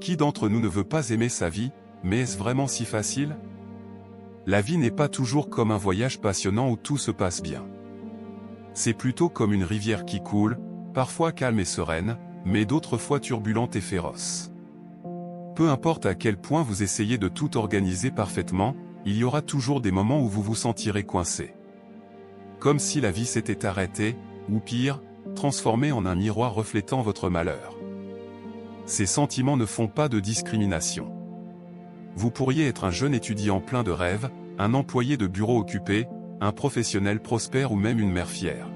Qui d'entre nous ne veut pas aimer sa vie, mais est-ce vraiment si facile? La vie n'est pas toujours comme un voyage passionnant où tout se passe bien. C'est plutôt comme une rivière qui coule, parfois calme et sereine, mais d'autres fois turbulente et féroce. Peu importe à quel point vous essayez de tout organiser parfaitement, il y aura toujours des moments où vous vous sentirez coincé. Comme si la vie s'était arrêtée, ou pire, transformée en un miroir reflétant votre malheur. Ces sentiments ne font pas de discrimination. Vous pourriez être un jeune étudiant plein de rêves, un employé de bureau occupé, un professionnel prospère ou même une mère fière.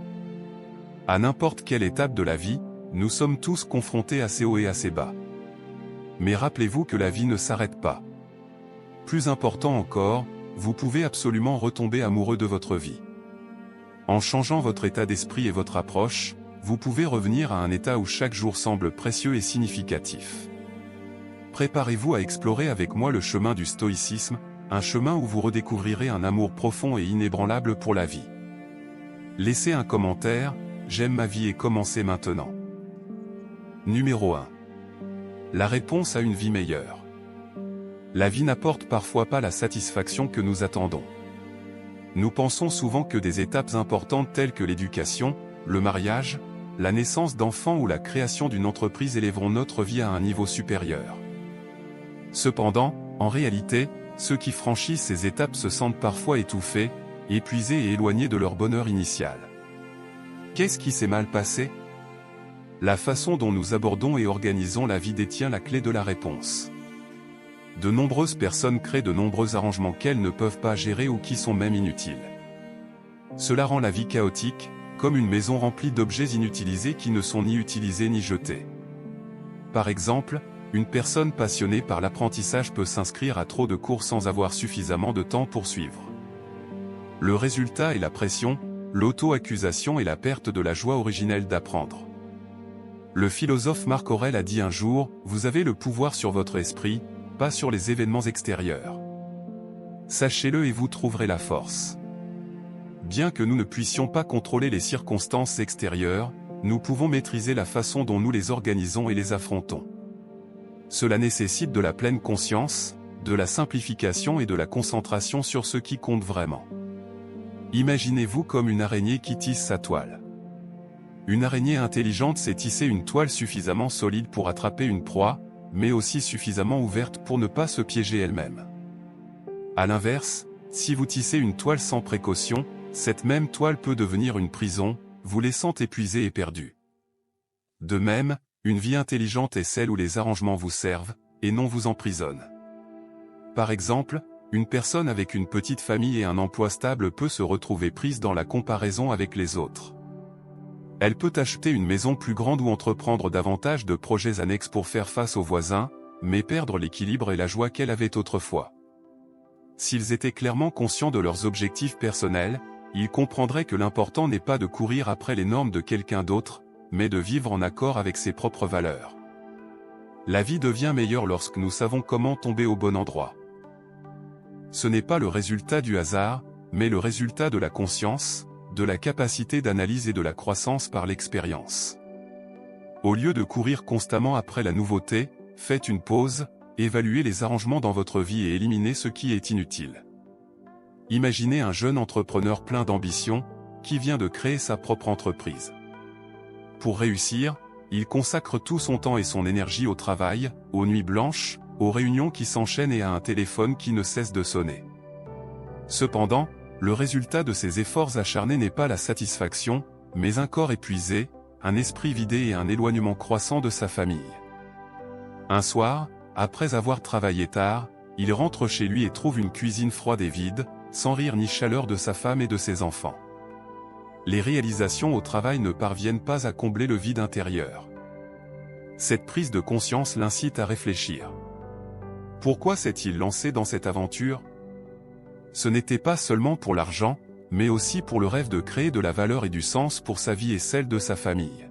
À n'importe quelle étape de la vie, nous sommes tous confrontés à ces hauts et à ces bas. Mais rappelez-vous que la vie ne s'arrête pas. Plus important encore, vous pouvez absolument retomber amoureux de votre vie. En changeant votre état d'esprit et votre approche, vous pouvez revenir à un état où chaque jour semble précieux et significatif. Préparez-vous à explorer avec moi le chemin du stoïcisme, un chemin où vous redécouvrirez un amour profond et inébranlable pour la vie. Laissez un commentaire, j'aime ma vie et commencez maintenant. Numéro 1. La réponse à une vie meilleure. La vie n'apporte parfois pas la satisfaction que nous attendons. Nous pensons souvent que des étapes importantes telles que l'éducation, le mariage, la naissance d'enfants ou la création d'une entreprise élèveront notre vie à un niveau supérieur. Cependant, en réalité, ceux qui franchissent ces étapes se sentent parfois étouffés, épuisés et éloignés de leur bonheur initial. Qu'est-ce qui s'est mal passé? La façon dont nous abordons et organisons la vie détient la clé de la réponse. De nombreuses personnes créent de nombreux arrangements qu'elles ne peuvent pas gérer ou qui sont même inutiles. Cela rend la vie chaotique, comme une maison remplie d'objets inutilisés qui ne sont ni utilisés ni jetés. Par exemple, une personne passionnée par l'apprentissage peut s'inscrire à trop de cours sans avoir suffisamment de temps pour suivre. Le résultat est la pression, l'auto-accusation et la perte de la joie originelle d'apprendre. Le philosophe Marc Aurèle a dit un jour, « Vous avez le pouvoir sur votre esprit, pas sur les événements extérieurs. Sachez-le et vous trouverez la force. » Bien que nous ne puissions pas contrôler les circonstances extérieures, nous pouvons maîtriser la façon dont nous les organisons et les affrontons. Cela nécessite de la pleine conscience, de la simplification et de la concentration sur ce qui compte vraiment. Imaginez-vous comme une araignée qui tisse sa toile. Une araignée intelligente sait tisser une toile suffisamment solide pour attraper une proie, mais aussi suffisamment ouverte pour ne pas se piéger elle-même. À l'inverse, si vous tissez une toile sans précaution, cette même toile peut devenir une prison, vous laissant épuisé et perdu. De même, une vie intelligente est celle où les arrangements vous servent, et non vous emprisonnent. Par exemple, une personne avec une petite famille et un emploi stable peut se retrouver prise dans la comparaison avec les autres. Elle peut acheter une maison plus grande ou entreprendre davantage de projets annexes pour faire face aux voisins, mais perdre l'équilibre et la joie qu'elle avait autrefois. S'ils étaient clairement conscients de leurs objectifs personnels, ils comprendraient que l'important n'est pas de courir après les normes de quelqu'un d'autre, mais de vivre en accord avec ses propres valeurs. La vie devient meilleure lorsque nous savons comment tomber au bon endroit. Ce n'est pas le résultat du hasard, mais le résultat de la conscience, de la capacité d'analyse et de la croissance par l'expérience. Au lieu de courir constamment après la nouveauté, faites une pause, évaluez les arrangements dans votre vie et éliminez ce qui est inutile. Imaginez un jeune entrepreneur plein d'ambition, qui vient de créer sa propre entreprise. Pour réussir, il consacre tout son temps et son énergie au travail, aux nuits blanches, aux réunions qui s'enchaînent et à un téléphone qui ne cesse de sonner. Cependant, le résultat de ces efforts acharnés n'est pas la satisfaction, mais un corps épuisé, un esprit vidé et un éloignement croissant de sa famille. Un soir, après avoir travaillé tard, il rentre chez lui et trouve une cuisine froide et vide, sans rire ni chaleur de sa femme et de ses enfants. Les réalisations au travail ne parviennent pas à combler le vide intérieur. Cette prise de conscience l'incite à réfléchir. Pourquoi s'est-il lancé dans cette aventure? Ce n'était pas seulement pour l'argent, mais aussi pour le rêve de créer de la valeur et du sens pour sa vie et celle de sa famille.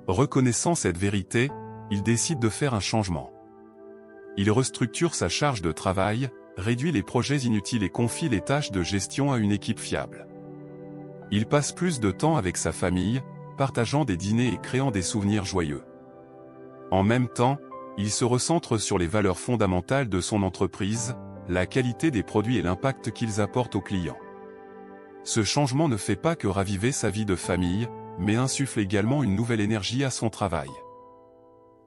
Reconnaissant cette vérité, il décide de faire un changement. Il restructure sa charge de travail, réduit les projets inutiles et confie les tâches de gestion à une équipe fiable. Il passe plus de temps avec sa famille, partageant des dîners et créant des souvenirs joyeux. En même temps, Il se recentre sur les valeurs fondamentales de son entreprise, la qualité des produits et l'impact qu'ils apportent aux clients. Ce changement ne fait pas que raviver sa vie de famille, mais insuffle également une nouvelle énergie à son travail.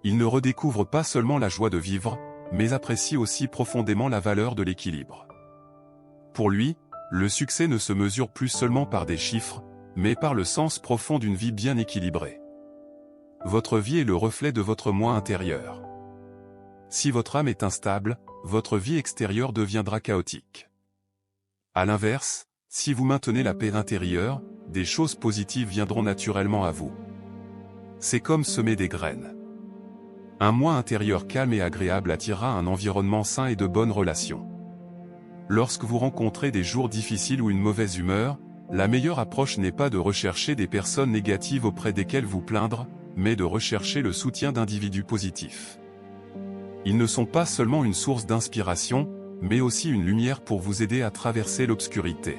Il ne redécouvre pas seulement la joie de vivre, mais apprécie aussi profondément la valeur de l'équilibre. Pour lui, le succès ne se mesure plus seulement par des chiffres, mais par le sens profond d'une vie bien équilibrée. Votre vie est le reflet de votre moi intérieur. Si votre âme est instable, votre vie extérieure deviendra chaotique. À l'inverse, si vous maintenez la paix intérieure, des choses positives viendront naturellement à vous. C'est comme semer des graines. Un moi intérieur calme et agréable attirera un environnement sain et de bonnes relations. Lorsque vous rencontrez des jours difficiles ou une mauvaise humeur, la meilleure approche n'est pas de rechercher des personnes négatives auprès desquelles vous plaindre, mais de rechercher le soutien d'individus positifs. Ils ne sont pas seulement une source d'inspiration, mais aussi une lumière pour vous aider à traverser l'obscurité.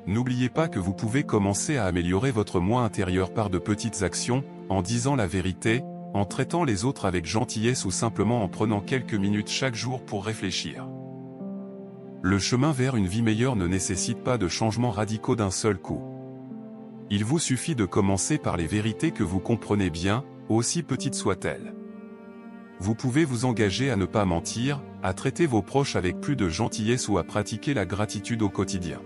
N'oubliez pas que vous pouvez commencer à améliorer votre moi intérieur par de petites actions, en disant la vérité, en traitant les autres avec gentillesse ou simplement en prenant quelques minutes chaque jour pour réfléchir. Le chemin vers une vie meilleure ne nécessite pas de changements radicaux d'un seul coup. Il vous suffit de commencer par les vérités que vous comprenez bien, aussi petites soient-elles. Vous pouvez vous engager à ne pas mentir, à traiter vos proches avec plus de gentillesse ou à pratiquer la gratitude au quotidien.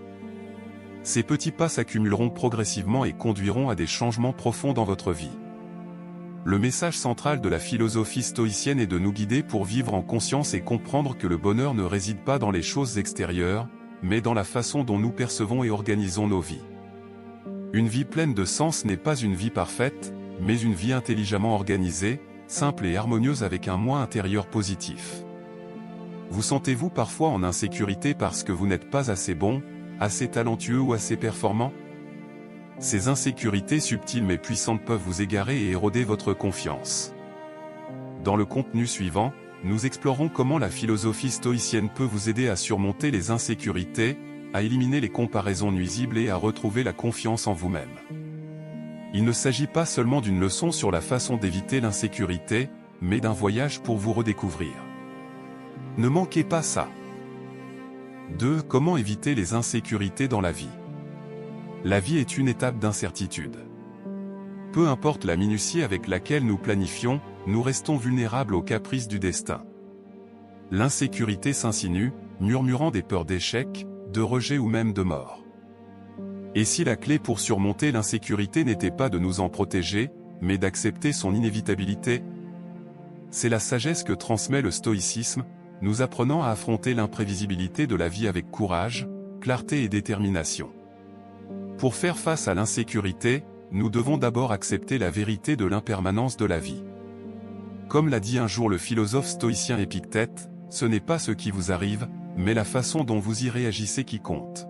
Ces petits pas s'accumuleront progressivement et conduiront à des changements profonds dans votre vie. Le message central de la philosophie stoïcienne est de nous guider pour vivre en conscience et comprendre que le bonheur ne réside pas dans les choses extérieures, mais dans la façon dont nous percevons et organisons nos vies. Une vie pleine de sens n'est pas une vie parfaite, mais une vie intelligemment organisée, simple et harmonieuse avec un moi intérieur positif. Vous sentez-vous parfois en insécurité parce que vous n'êtes pas assez bon, assez talentueux ou assez performant? Ces insécurités subtiles mais puissantes peuvent vous égarer et éroder votre confiance. Dans le contenu suivant, nous explorons comment la philosophie stoïcienne peut vous aider à surmonter les insécurités, à éliminer les comparaisons nuisibles et à retrouver la confiance en vous-même. Il ne s'agit pas seulement d'une leçon sur la façon d'éviter l'insécurité, mais d'un voyage pour vous redécouvrir. Ne manquez pas ça. 2. Comment éviter les insécurités dans la vie? La vie est une étape d'incertitude. Peu importe la minutie avec laquelle nous planifions, nous restons vulnérables aux caprices du destin. L'insécurité s'insinue, murmurant des peurs d'échec, de rejet ou même de mort. Et si la clé pour surmonter l'insécurité n'était pas de nous en protéger, mais d'accepter son inévitabilité? C'est la sagesse que transmet le stoïcisme, nous apprenant à affronter l'imprévisibilité de la vie avec courage, clarté et détermination. Pour faire face à l'insécurité, nous devons d'abord accepter la vérité de l'impermanence de la vie. Comme l'a dit un jour le philosophe stoïcien Épictète, ce n'est pas ce qui vous arrive, mais la façon dont vous y réagissez qui compte.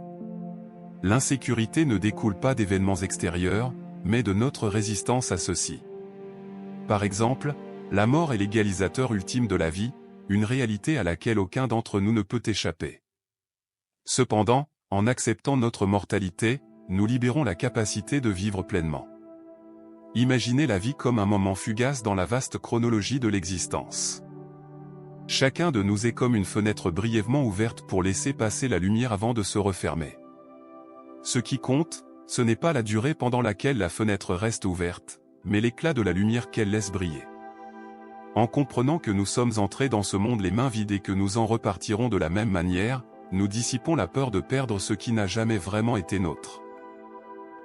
L'insécurité ne découle pas d'événements extérieurs, mais de notre résistance à ceux-ci. Par exemple, la mort est l'égalisateur ultime de la vie, une réalité à laquelle aucun d'entre nous ne peut échapper. Cependant, en acceptant notre mortalité, nous libérons la capacité de vivre pleinement. Imaginez la vie comme un moment fugace dans la vaste chronologie de l'existence. Chacun de nous est comme une fenêtre brièvement ouverte pour laisser passer la lumière avant de se refermer. Ce qui compte, ce n'est pas la durée pendant laquelle la fenêtre reste ouverte, mais l'éclat de la lumière qu'elle laisse briller. En comprenant que nous sommes entrés dans ce monde les mains vides et que nous en repartirons de la même manière, nous dissipons la peur de perdre ce qui n'a jamais vraiment été nôtre.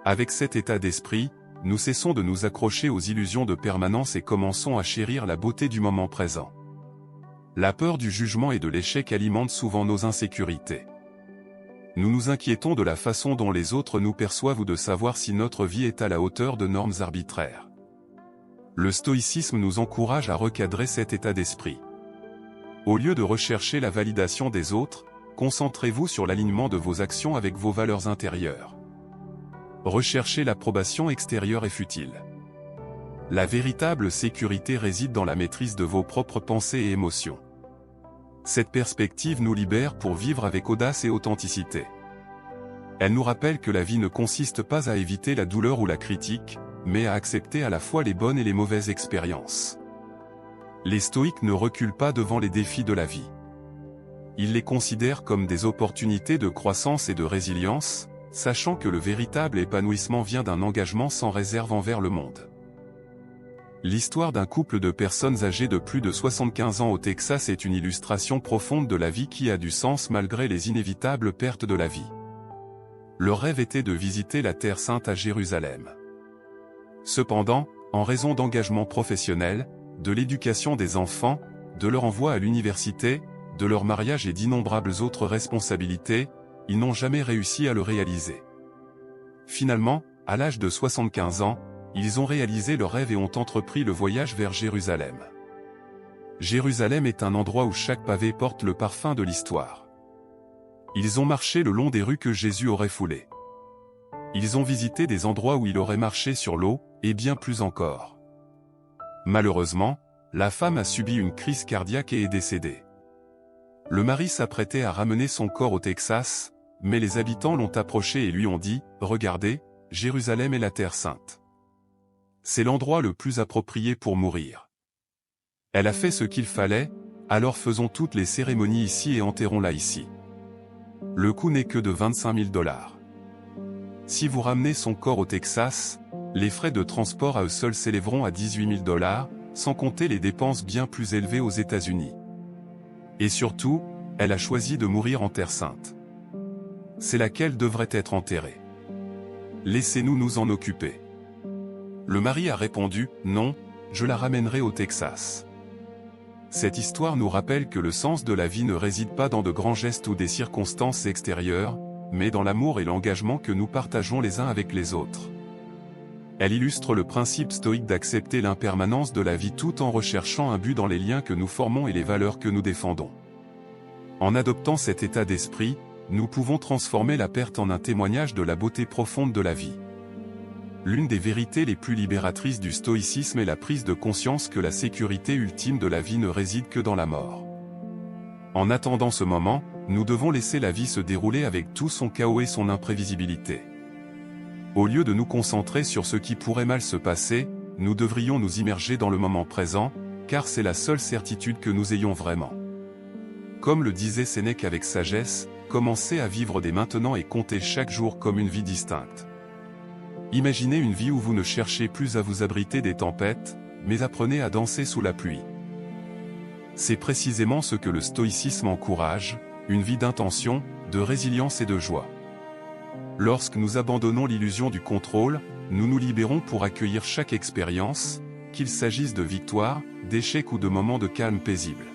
Avec cet état d'esprit, nous cessons de nous accrocher aux illusions de permanence et commençons à chérir la beauté du moment présent. La peur du jugement et de l'échec alimente souvent nos insécurités. Nous nous inquiétons de la façon dont les autres nous perçoivent ou de savoir si notre vie est à la hauteur de normes arbitraires. Le stoïcisme nous encourage à recadrer cet état d'esprit. Au lieu de rechercher la validation des autres, concentrez-vous sur l'alignement de vos actions avec vos valeurs intérieures. Rechercher l'approbation extérieure est futile. La véritable sécurité réside dans la maîtrise de vos propres pensées et émotions. Cette perspective nous libère pour vivre avec audace et authenticité. Elle nous rappelle que la vie ne consiste pas à éviter la douleur ou la critique, mais à accepter à la fois les bonnes et les mauvaises expériences. Les stoïques ne reculent pas devant les défis de la vie. Ils les considèrent comme des opportunités de croissance et de résilience, sachant que le véritable épanouissement vient d'un engagement sans réserve envers le monde. L'histoire d'un couple de personnes âgées de plus de 75 ans au Texas est une illustration profonde de la vie qui a du sens malgré les inévitables pertes de la vie. Leur rêve était de visiter la Terre Sainte à Jérusalem. Cependant, en raison d'engagements professionnels, de l'éducation des enfants, de leur envoi à l'université, de leur mariage et d'innombrables autres responsabilités, ils n'ont jamais réussi à le réaliser. Finalement, à l'âge de 75 ans, ils ont réalisé leur rêve et ont entrepris le voyage vers Jérusalem. Jérusalem est un endroit où chaque pavé porte le parfum de l'histoire. Ils ont marché le long des rues que Jésus aurait foulées. Ils ont visité des endroits où il aurait marché sur l'eau, et bien plus encore. Malheureusement, la femme a subi une crise cardiaque et est décédée. Le mari s'apprêtait à ramener son corps au Texas, mais les habitants l'ont approché et lui ont dit « Regardez, Jérusalem est la Terre Sainte. C'est l'endroit le plus approprié pour mourir. Elle a fait ce qu'il fallait, alors faisons toutes les cérémonies ici et enterrons-la ici. Le coût n'est que de 25 000 $. Si vous ramenez son corps au Texas, les frais de transport à eux seuls s'élèveront à 18 000 $, sans compter les dépenses bien plus élevées aux États-Unis. Et surtout, elle a choisi de mourir en Terre Sainte. C'est laquelle devrait être enterrée. Laissez-nous nous en occuper. » Le mari a répondu « Non, je la ramènerai au Texas. » Cette histoire nous rappelle que le sens de la vie ne réside pas dans de grands gestes ou des circonstances extérieures, mais dans l'amour et l'engagement que nous partageons les uns avec les autres. Elle illustre le principe stoïque d'accepter l'impermanence de la vie tout en recherchant un but dans les liens que nous formons et les valeurs que nous défendons. En adoptant cet état d'esprit, nous pouvons transformer la perte en un témoignage de la beauté profonde de la vie. L'une des vérités les plus libératrices du stoïcisme est la prise de conscience que la sécurité ultime de la vie ne réside que dans la mort. En attendant ce moment, nous devons laisser la vie se dérouler avec tout son chaos et son imprévisibilité. Au lieu de nous concentrer sur ce qui pourrait mal se passer, nous devrions nous immerger dans le moment présent, car c'est la seule certitude que nous ayons vraiment. Comme le disait Sénèque avec sagesse, commencez à vivre dès maintenant et comptez chaque jour comme une vie distincte. Imaginez une vie où vous ne cherchez plus à vous abriter des tempêtes, mais apprenez à danser sous la pluie. C'est précisément ce que le stoïcisme encourage, une vie d'intention, de résilience et de joie. Lorsque nous abandonnons l'illusion du contrôle, nous nous libérons pour accueillir chaque expérience, qu'il s'agisse de victoires, d'échecs ou de moments de calme paisible.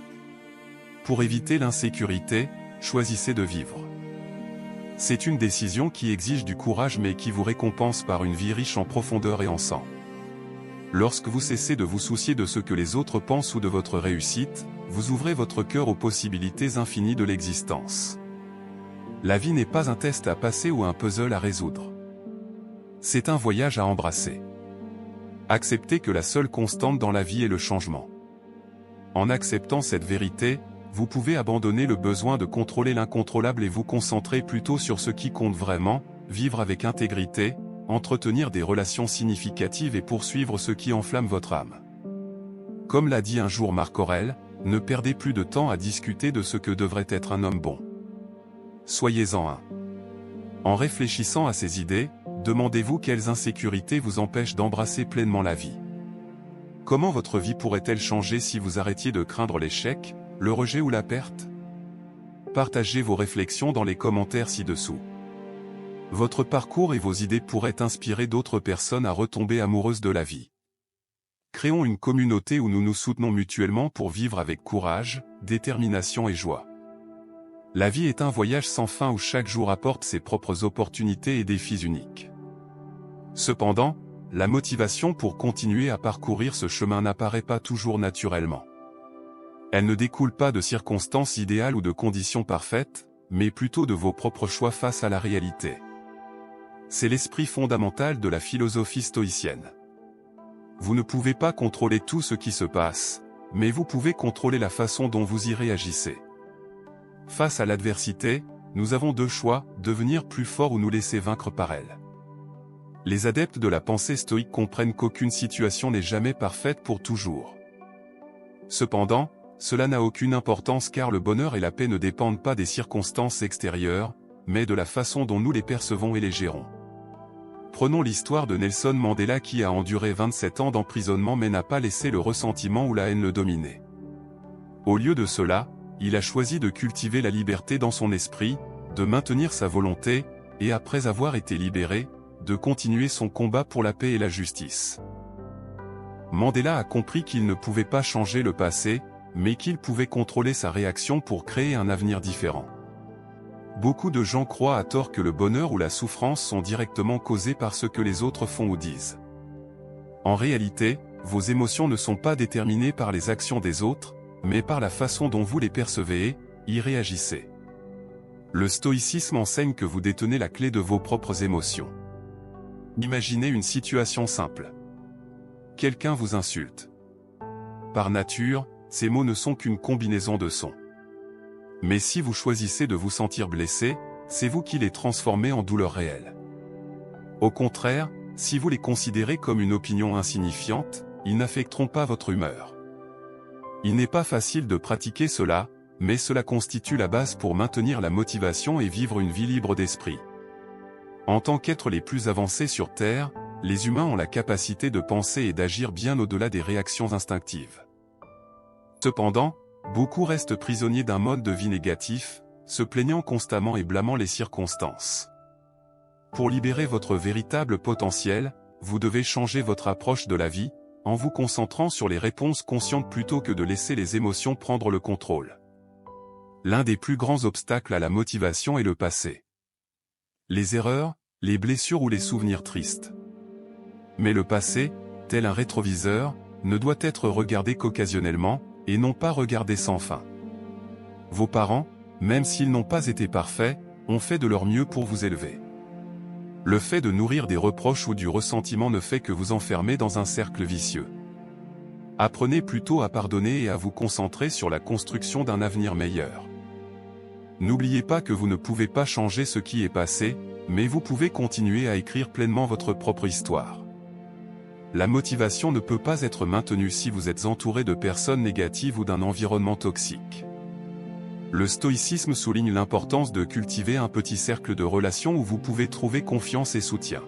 Pour éviter l'insécurité, choisissez de vivre. C'est une décision qui exige du courage mais qui vous récompense par une vie riche en profondeur et en sang. Lorsque vous cessez de vous soucier de ce que les autres pensent ou de votre réussite, vous ouvrez votre cœur aux possibilités infinies de l'existence. La vie n'est pas un test à passer ou un puzzle à résoudre. C'est un voyage à embrasser. Acceptez que la seule constante dans la vie est le changement. En acceptant cette vérité, vous pouvez abandonner le besoin de contrôler l'incontrôlable et vous concentrer plutôt sur ce qui compte vraiment, vivre avec intégrité, entretenir des relations significatives et poursuivre ce qui enflamme votre âme. Comme l'a dit un jour Marc Aurèle, ne perdez plus de temps à discuter de ce que devrait être un homme bon. Soyez-en un. En réfléchissant à ces idées, demandez-vous quelles insécurités vous empêchent d'embrasser pleinement la vie. Comment votre vie pourrait-elle changer si vous arrêtiez de craindre l'échec, le rejet ou la perte? Partagez vos réflexions dans les commentaires ci-dessous. Votre parcours et vos idées pourraient inspirer d'autres personnes à retomber amoureuses de la vie. Créons une communauté où nous nous soutenons mutuellement pour vivre avec courage, détermination et joie. La vie est un voyage sans fin où chaque jour apporte ses propres opportunités et défis uniques. Cependant, la motivation pour continuer à parcourir ce chemin n'apparaît pas toujours naturellement. Elle ne découle pas de circonstances idéales ou de conditions parfaites, mais plutôt de vos propres choix face à la réalité. C'est l'esprit fondamental de la philosophie stoïcienne. Vous ne pouvez pas contrôler tout ce qui se passe, mais vous pouvez contrôler la façon dont vous y réagissez. Face à l'adversité, nous avons deux choix, devenir plus fort ou nous laisser vaincre par elle. Les adeptes de la pensée stoïque comprennent qu'aucune situation n'est jamais parfaite pour toujours. Cependant, cela n'a aucune importance car le bonheur et la paix ne dépendent pas des circonstances extérieures, mais de la façon dont nous les percevons et les gérons. Prenons l'histoire de Nelson Mandela qui a enduré 27 ans d'emprisonnement mais n'a pas laissé le ressentiment ou la haine le dominer. Au lieu de cela, il a choisi de cultiver la liberté dans son esprit, de maintenir sa volonté, et après avoir été libéré, de continuer son combat pour la paix et la justice. Mandela a compris qu'il ne pouvait pas changer le passé, mais qu'il pouvait contrôler sa réaction pour créer un avenir différent. Beaucoup de gens croient à tort que le bonheur ou la souffrance sont directement causés par ce que les autres font ou disent. En réalité, vos émotions ne sont pas déterminées par les actions des autres, mais par la façon dont vous les percevez et y réagissez. Le stoïcisme enseigne que vous détenez la clé de vos propres émotions. Imaginez une situation simple. Quelqu'un vous insulte. Par nature, ces mots ne sont qu'une combinaison de sons. Mais si vous choisissez de vous sentir blessé, c'est vous qui les transformez en douleur réelle. Au contraire, si vous les considérez comme une opinion insignifiante, ils n'affecteront pas votre humeur. Il n'est pas facile de pratiquer cela, mais cela constitue la base pour maintenir la motivation et vivre une vie libre d'esprit. En tant qu'êtres les plus avancés sur Terre, les humains ont la capacité de penser et d'agir bien au-delà des réactions instinctives. Cependant, beaucoup restent prisonniers d'un mode de vie négatif, se plaignant constamment et blâmant les circonstances. Pour libérer votre véritable potentiel, vous devez changer votre approche de la vie, en vous concentrant sur les réponses conscientes plutôt que de laisser les émotions prendre le contrôle. L'un des plus grands obstacles à la motivation est le passé. Les erreurs, les blessures ou les souvenirs tristes. Mais le passé, tel un rétroviseur, ne doit être regardé qu'occasionnellement, et non pas regardé sans fin. Vos parents, même s'ils n'ont pas été parfaits, ont fait de leur mieux pour vous élever. Le fait de nourrir des reproches ou du ressentiment ne fait que vous enfermer dans un cercle vicieux. Apprenez plutôt à pardonner et à vous concentrer sur la construction d'un avenir meilleur. N'oubliez pas que vous ne pouvez pas changer ce qui est passé, mais vous pouvez continuer à écrire pleinement votre propre histoire. La motivation ne peut pas être maintenue si vous êtes entouré de personnes négatives ou d'un environnement toxique. Le stoïcisme souligne l'importance de cultiver un petit cercle de relations où vous pouvez trouver confiance et soutien.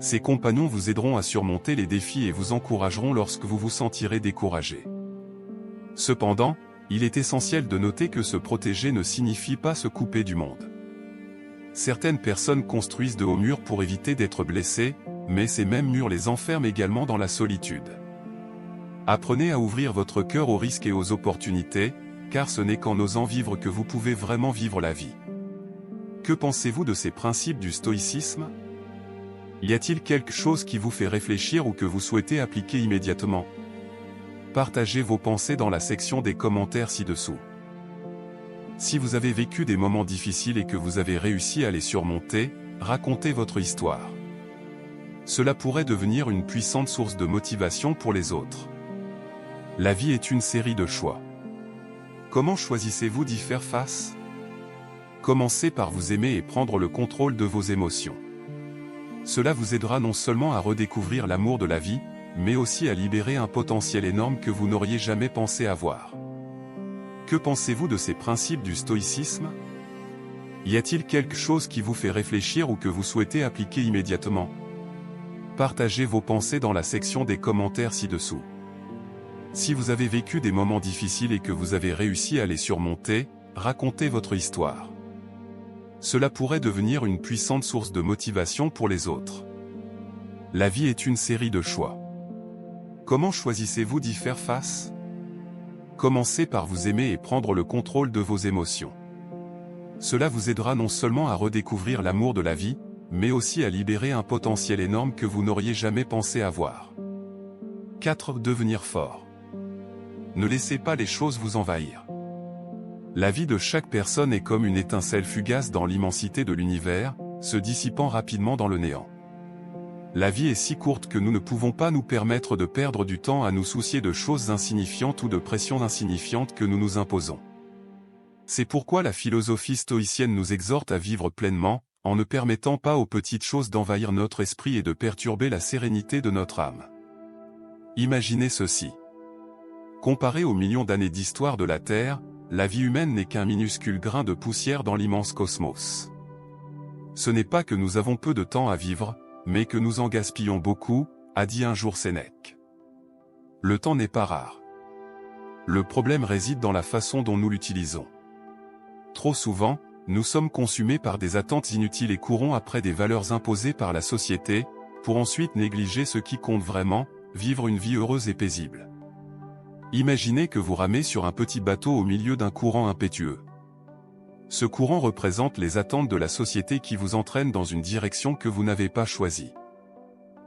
Ces compagnons vous aideront à surmonter les défis et vous encourageront lorsque vous vous sentirez découragé. Cependant, il est essentiel de noter que se protéger ne signifie pas se couper du monde. Certaines personnes construisent de hauts murs pour éviter d'être blessées, mais ces mêmes murs les enferment également dans la solitude. Apprenez à ouvrir votre cœur aux risques et aux opportunités, car ce n'est qu'en osant vivre que vous pouvez vraiment vivre la vie. Que pensez-vous de ces principes du stoïcisme? Y a-t-il quelque chose qui vous fait réfléchir ou que vous souhaitez appliquer immédiatement? Partagez vos pensées dans la section des commentaires ci-dessous. Si vous avez vécu des moments difficiles et que vous avez réussi à les surmonter, racontez votre histoire. Cela pourrait devenir une puissante source de motivation pour les autres. La vie est une série de choix. Comment choisissez-vous d'y faire face? Commencez par vous aimer et prendre le contrôle de vos émotions. Cela vous aidera non seulement à redécouvrir l'amour de la vie, mais aussi à libérer un potentiel énorme que vous n'auriez jamais pensé avoir. Que pensez-vous de ces principes du stoïcisme? Y a-t-il quelque chose qui vous fait réfléchir ou que vous souhaitez appliquer immédiatement? Partagez vos pensées dans la section des commentaires ci-dessous. Si vous avez vécu des moments difficiles et que vous avez réussi à les surmonter, racontez votre histoire. Cela pourrait devenir une puissante source de motivation pour les autres. La vie est une série de choix. Comment choisissez-vous d'y faire face? Commencez par vous aimer et prendre le contrôle de vos émotions. Cela vous aidera non seulement à redécouvrir l'amour de la vie, mais aussi à libérer un potentiel énorme que vous n'auriez jamais pensé avoir. 4. Devenir fort. Ne laissez pas les choses vous envahir. La vie de chaque personne est comme une étincelle fugace dans l'immensité de l'univers, se dissipant rapidement dans le néant. La vie est si courte que nous ne pouvons pas nous permettre de perdre du temps à nous soucier de choses insignifiantes ou de pressions insignifiantes que nous nous imposons. C'est pourquoi la philosophie stoïcienne nous exhorte à vivre pleinement, en ne permettant pas aux petites choses d'envahir notre esprit et de perturber la sérénité de notre âme. Imaginez ceci. Comparé aux millions d'années d'histoire de la Terre, la vie humaine n'est qu'un minuscule grain de poussière dans l'immense cosmos. Ce n'est pas que nous avons peu de temps à vivre, mais que nous en gaspillons beaucoup, a dit un jour Sénèque. Le temps n'est pas rare. Le problème réside dans la façon dont nous l'utilisons. Trop souvent, nous sommes consumés par des attentes inutiles et courons après des valeurs imposées par la société, pour ensuite négliger ce qui compte vraiment, vivre une vie heureuse et paisible. Imaginez que vous ramez sur un petit bateau au milieu d'un courant impétueux. Ce courant représente les attentes de la société qui vous entraîne dans une direction que vous n'avez pas choisie.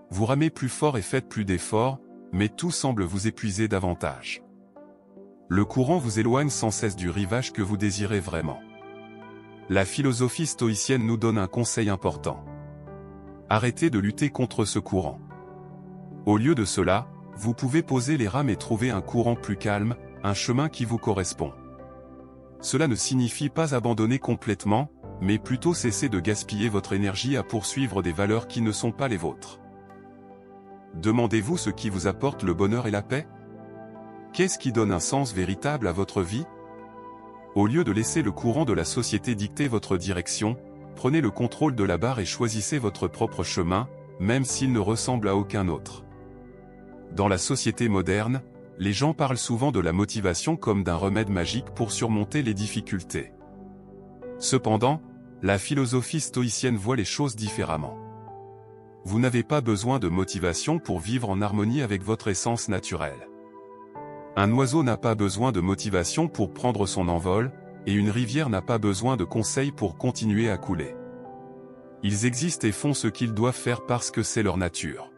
Vous ramez plus fort et faites plus d'efforts, mais tout semble vous épuiser davantage. Le courant vous éloigne sans cesse du rivage que vous désirez vraiment. La philosophie stoïcienne nous donne un conseil important. Arrêtez de lutter contre ce courant. Au lieu de cela, vous pouvez poser les rames et trouver un courant plus calme, un chemin qui vous correspond. Cela ne signifie pas abandonner complètement, mais plutôt cesser de gaspiller votre énergie à poursuivre des valeurs qui ne sont pas les vôtres. Demandez-vous ce qui vous apporte le bonheur et la paix? Qu'est-ce qui donne un sens véritable à votre vie? Au lieu de laisser le courant de la société dicter votre direction, prenez le contrôle de la barre et choisissez votre propre chemin, même s'il ne ressemble à aucun autre. Dans la société moderne, les gens parlent souvent de la motivation comme d'un remède magique pour surmonter les difficultés. Cependant, la philosophie stoïcienne voit les choses différemment. Vous n'avez pas besoin de motivation pour vivre en harmonie avec votre essence naturelle. Un oiseau n'a pas besoin de motivation pour prendre son envol, et une rivière n'a pas besoin de conseils pour continuer à couler. Ils existent et font ce qu'ils doivent faire parce que c'est leur nature.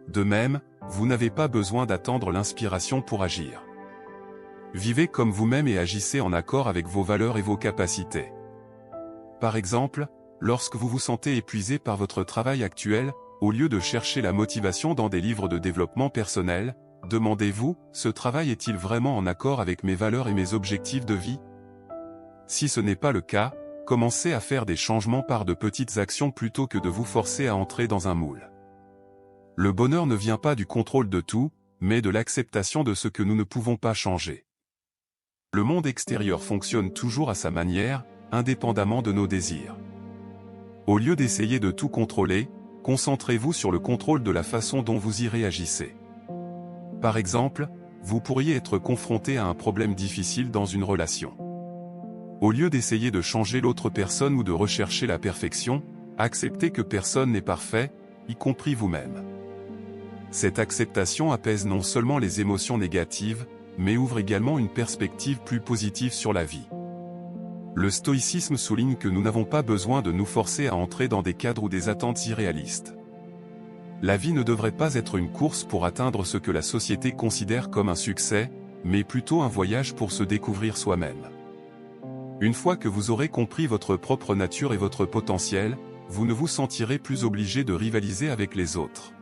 De même, vous n'avez pas besoin d'attendre l'inspiration pour agir. Vivez comme vous-même et agissez en accord avec vos valeurs et vos capacités. Par exemple, lorsque vous vous sentez épuisé par votre travail actuel, au lieu de chercher la motivation dans des livres de développement personnel, demandez-vous, ce travail est-il vraiment en accord avec mes valeurs et mes objectifs de vie? Si ce n'est pas le cas, commencez à faire des changements par de petites actions plutôt que de vous forcer à entrer dans un moule. Le bonheur ne vient pas du contrôle de tout, mais de l'acceptation de ce que nous ne pouvons pas changer. Le monde extérieur fonctionne toujours à sa manière, indépendamment de nos désirs. Au lieu d'essayer de tout contrôler, concentrez-vous sur le contrôle de la façon dont vous y réagissez. Par exemple, vous pourriez être confronté à un problème difficile dans une relation. Au lieu d'essayer de changer l'autre personne ou de rechercher la perfection, acceptez que personne n'est parfait, y compris vous-même. Cette acceptation apaise non seulement les émotions négatives, mais ouvre également une perspective plus positive sur la vie. Le stoïcisme souligne que nous n'avons pas besoin de nous forcer à entrer dans des cadres ou des attentes irréalistes. La vie ne devrait pas être une course pour atteindre ce que la société considère comme un succès, mais plutôt un voyage pour se découvrir soi-même. Une fois que vous aurez compris votre propre nature et votre potentiel, vous ne vous sentirez plus obligé de rivaliser avec les autres.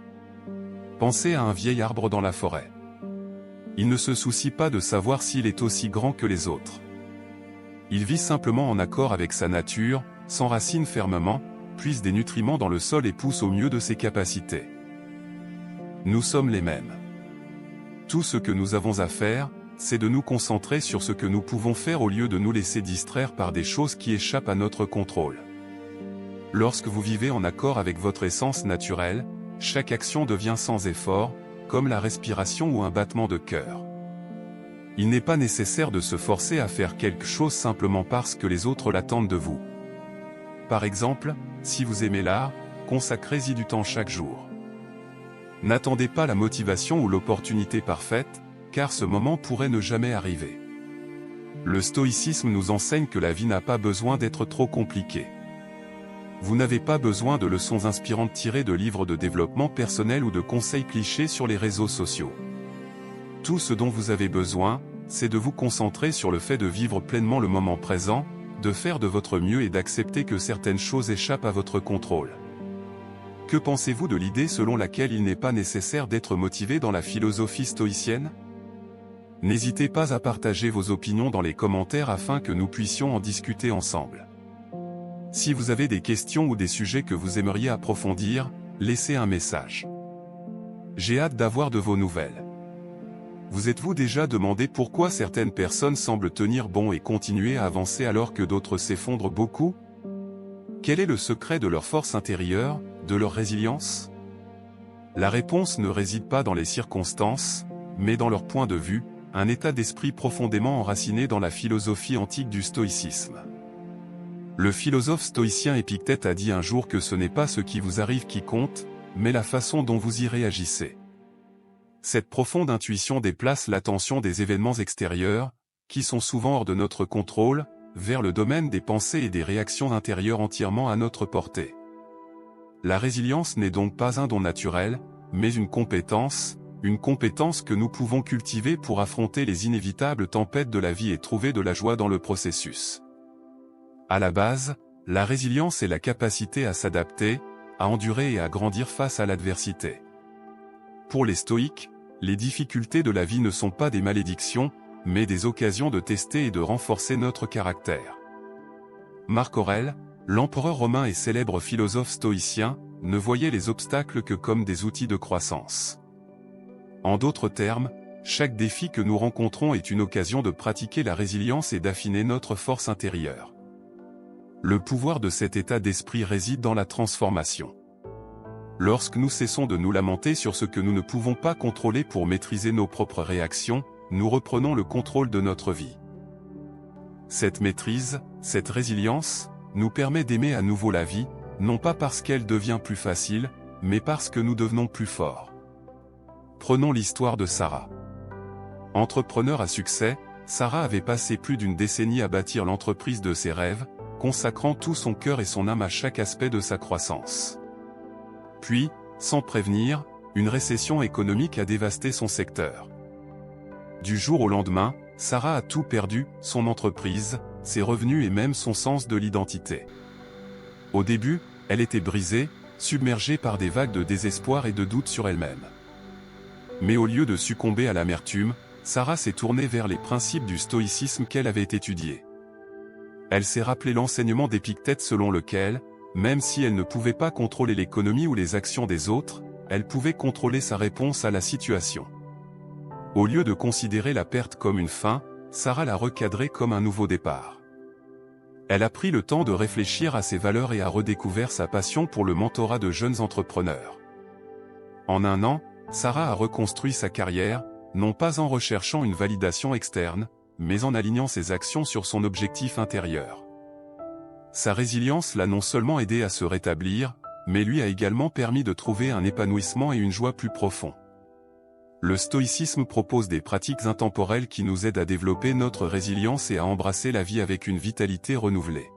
Pensez à un vieil arbre dans la forêt. Il ne se soucie pas de savoir s'il est aussi grand que les autres. Il vit simplement en accord avec sa nature, s'enracine fermement, puise des nutriments dans le sol et pousse au mieux de ses capacités. Nous sommes les mêmes. Tout ce que nous avons à faire, c'est de nous concentrer sur ce que nous pouvons faire au lieu de nous laisser distraire par des choses qui échappent à notre contrôle. Lorsque vous vivez en accord avec votre essence naturelle, chaque action devient sans effort, comme la respiration ou un battement de cœur. Il n'est pas nécessaire de se forcer à faire quelque chose simplement parce que les autres l'attendent de vous. Par exemple, si vous aimez l'art, consacrez-y du temps chaque jour. N'attendez pas la motivation ou l'opportunité parfaite, car ce moment pourrait ne jamais arriver. Le stoïcisme nous enseigne que la vie n'a pas besoin d'être trop compliquée. Vous n'avez pas besoin de leçons inspirantes tirées de livres de développement personnel ou de conseils clichés sur les réseaux sociaux. Tout ce dont vous avez besoin, c'est de vous concentrer sur le fait de vivre pleinement le moment présent, de faire de votre mieux et d'accepter que certaines choses échappent à votre contrôle. Que pensez-vous de l'idée selon laquelle il n'est pas nécessaire d'être motivé dans la philosophie stoïcienne? N'hésitez pas à partager vos opinions dans les commentaires afin que nous puissions en discuter ensemble. Si vous avez des questions ou des sujets que vous aimeriez approfondir, laissez un message. J'ai hâte d'avoir de vos nouvelles. Vous êtes-vous déjà demandé pourquoi certaines personnes semblent tenir bon et continuer à avancer alors que d'autres s'effondrent beaucoup? Quel est le secret de leur force intérieure, de leur résilience? La réponse ne réside pas dans les circonstances, mais dans leur point de vue, un état d'esprit profondément enraciné dans la philosophie antique du stoïcisme. Le philosophe stoïcien Épictète a dit un jour que ce n'est pas ce qui vous arrive qui compte, mais la façon dont vous y réagissez. Cette profonde intuition déplace l'attention des événements extérieurs, qui sont souvent hors de notre contrôle, vers le domaine des pensées et des réactions intérieures entièrement à notre portée. La résilience n'est donc pas un don naturel, mais une compétence que nous pouvons cultiver pour affronter les inévitables tempêtes de la vie et trouver de la joie dans le processus. À la base, la résilience est la capacité à s'adapter, à endurer et à grandir face à l'adversité. Pour les stoïques, les difficultés de la vie ne sont pas des malédictions, mais des occasions de tester et de renforcer notre caractère. Marc Aurèle, l'empereur romain et célèbre philosophe stoïcien, ne voyait les obstacles que comme des outils de croissance. En d'autres termes, chaque défi que nous rencontrons est une occasion de pratiquer la résilience et d'affiner notre force intérieure. Le pouvoir de cet état d'esprit réside dans la transformation. Lorsque nous cessons de nous lamenter sur ce que nous ne pouvons pas contrôler pour maîtriser nos propres réactions, nous reprenons le contrôle de notre vie. Cette maîtrise, cette résilience, nous permet d'aimer à nouveau la vie, non pas parce qu'elle devient plus facile, mais parce que nous devenons plus forts. Prenons l'histoire de Sarah. Entrepreneur à succès, Sarah avait passé plus d'une décennie à bâtir l'entreprise de ses rêves, consacrant tout son cœur et son âme à chaque aspect de sa croissance. Puis, sans prévenir, une récession économique a dévasté son secteur. Du jour au lendemain, Sarah a tout perdu, son entreprise, ses revenus et même son sens de l'identité. Au début, elle était brisée, submergée par des vagues de désespoir et de doute sur elle-même. Mais au lieu de succomber à l'amertume, Sarah s'est tournée vers les principes du stoïcisme qu'elle avait étudiés. Elle s'est rappelé l'enseignement d'Épictète selon lequel, même si elle ne pouvait pas contrôler l'économie ou les actions des autres, elle pouvait contrôler sa réponse à la situation. Au lieu de considérer la perte comme une fin, Sarah l'a recadrée comme un nouveau départ. Elle a pris le temps de réfléchir à ses valeurs et a redécouvert sa passion pour le mentorat de jeunes entrepreneurs. En un an, Sarah a reconstruit sa carrière, non pas en recherchant une validation externe, mais en alignant ses actions sur son objectif intérieur. Sa résilience l'a non seulement aidé à se rétablir, mais lui a également permis de trouver un épanouissement et une joie plus profonds. Le stoïcisme propose des pratiques intemporelles qui nous aident à développer notre résilience et à embrasser la vie avec une vitalité renouvelée.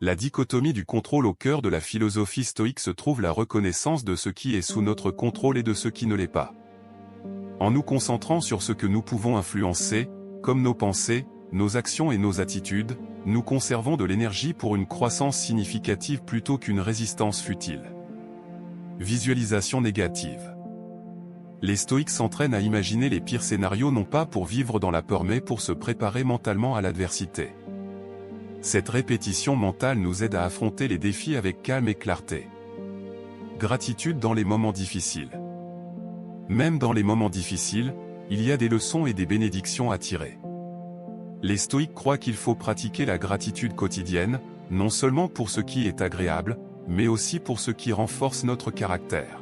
La dichotomie du contrôle au cœur de la philosophie stoïque se trouve la reconnaissance de ce qui est sous notre contrôle et de ce qui ne l'est pas. En nous concentrant sur ce que nous pouvons influencer, comme nos pensées, nos actions et nos attitudes, nous conservons de l'énergie pour une croissance significative plutôt qu'une résistance futile. Visualisation négative. Les stoïques s'entraînent à imaginer les pires scénarios non pas pour vivre dans la peur mais pour se préparer mentalement à l'adversité. Cette répétition mentale nous aide à affronter les défis avec calme et clarté. Gratitude dans les moments difficiles. Même dans les moments difficiles, il y a des leçons et des bénédictions à tirer. Les stoïques croient qu'il faut pratiquer la gratitude quotidienne, non seulement pour ce qui est agréable, mais aussi pour ce qui renforce notre caractère.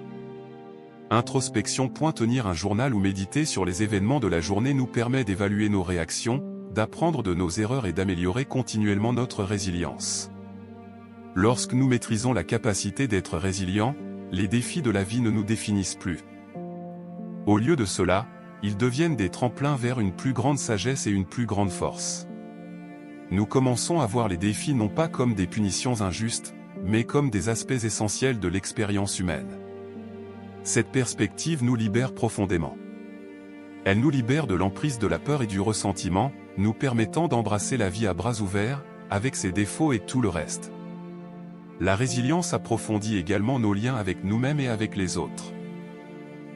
Introspection. Tenir un journal ou méditer sur les événements de la journée nous permet d'évaluer nos réactions, d'apprendre de nos erreurs et d'améliorer continuellement notre résilience. Lorsque nous maîtrisons la capacité d'être résilients, les défis de la vie ne nous définissent plus. Au lieu de cela, ils deviennent des tremplins vers une plus grande sagesse et une plus grande force. Nous commençons à voir les défis non pas comme des punitions injustes, mais comme des aspects essentiels de l'expérience humaine. Cette perspective nous libère profondément. Elle nous libère de l'emprise de la peur et du ressentiment, nous permettant d'embrasser la vie à bras ouverts, avec ses défauts et tout le reste. La résilience approfondit également nos liens avec nous-mêmes et avec les autres.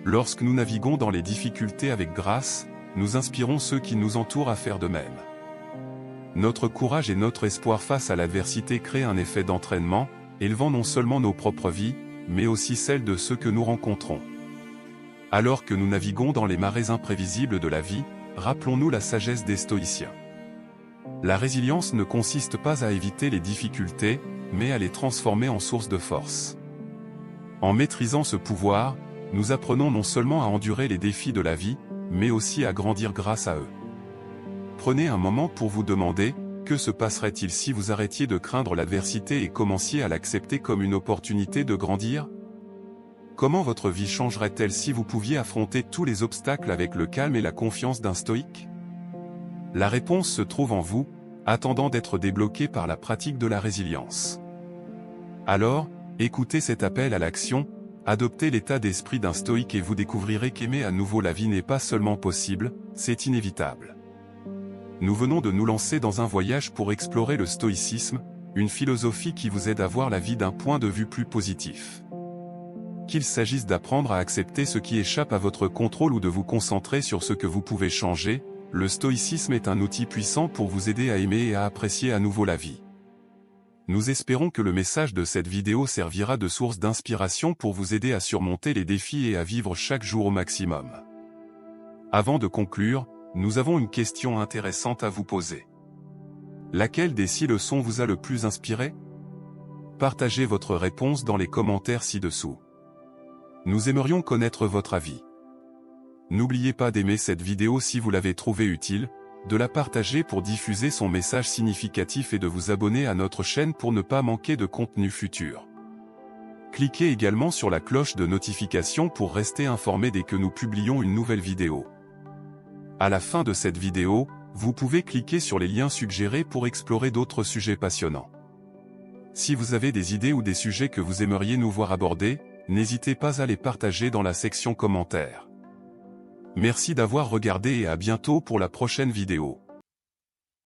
Lorsque nous naviguons dans les difficultés avec grâce, nous inspirons ceux qui nous entourent à faire de même. Notre courage et notre espoir face à l'adversité créent un effet d'entraînement, élevant non seulement nos propres vies, mais aussi celles de ceux que nous rencontrons. Alors que nous naviguons dans les marées imprévisibles de la vie, rappelons-nous la sagesse des stoïciens. La résilience ne consiste pas à éviter les difficultés, mais à les transformer en source de force. En maîtrisant ce pouvoir, nous apprenons non seulement à endurer les défis de la vie, mais aussi à grandir grâce à eux. Prenez un moment pour vous demander, que se passerait-il si vous arrêtiez de craindre l'adversité et commenciez à l'accepter comme une opportunité de grandir? Comment votre vie changerait-elle si vous pouviez affronter tous les obstacles avec le calme et la confiance d'un stoïque? La réponse se trouve en vous, attendant d'être débloquée par la pratique de la résilience. Alors, écoutez cet appel à l'action, adoptez l'état d'esprit d'un stoïque et vous découvrirez qu'aimer à nouveau la vie n'est pas seulement possible, c'est inévitable. Nous venons de nous lancer dans un voyage pour explorer le stoïcisme, une philosophie qui vous aide à voir la vie d'un point de vue plus positif. Qu'il s'agisse d'apprendre à accepter ce qui échappe à votre contrôle ou de vous concentrer sur ce que vous pouvez changer, le stoïcisme est un outil puissant pour vous aider à aimer et à apprécier à nouveau la vie. Nous espérons que le message de cette vidéo servira de source d'inspiration pour vous aider à surmonter les défis et à vivre chaque jour au maximum. Avant de conclure, nous avons une question intéressante à vous poser. Laquelle des 6 leçons vous a le plus inspiré? Partagez votre réponse dans les commentaires ci-dessous. Nous aimerions connaître votre avis. N'oubliez pas d'aimer cette vidéo si vous l'avez trouvée utile, de la partager pour diffuser son message significatif et de vous abonner à notre chaîne pour ne pas manquer de contenu futur. Cliquez également sur la cloche de notification pour rester informé dès que nous publions une nouvelle vidéo. À la fin de cette vidéo, vous pouvez cliquer sur les liens suggérés pour explorer d'autres sujets passionnants. Si vous avez des idées ou des sujets que vous aimeriez nous voir aborder, n'hésitez pas à les partager dans la section commentaires. Merci d'avoir regardé et à bientôt pour la prochaine vidéo.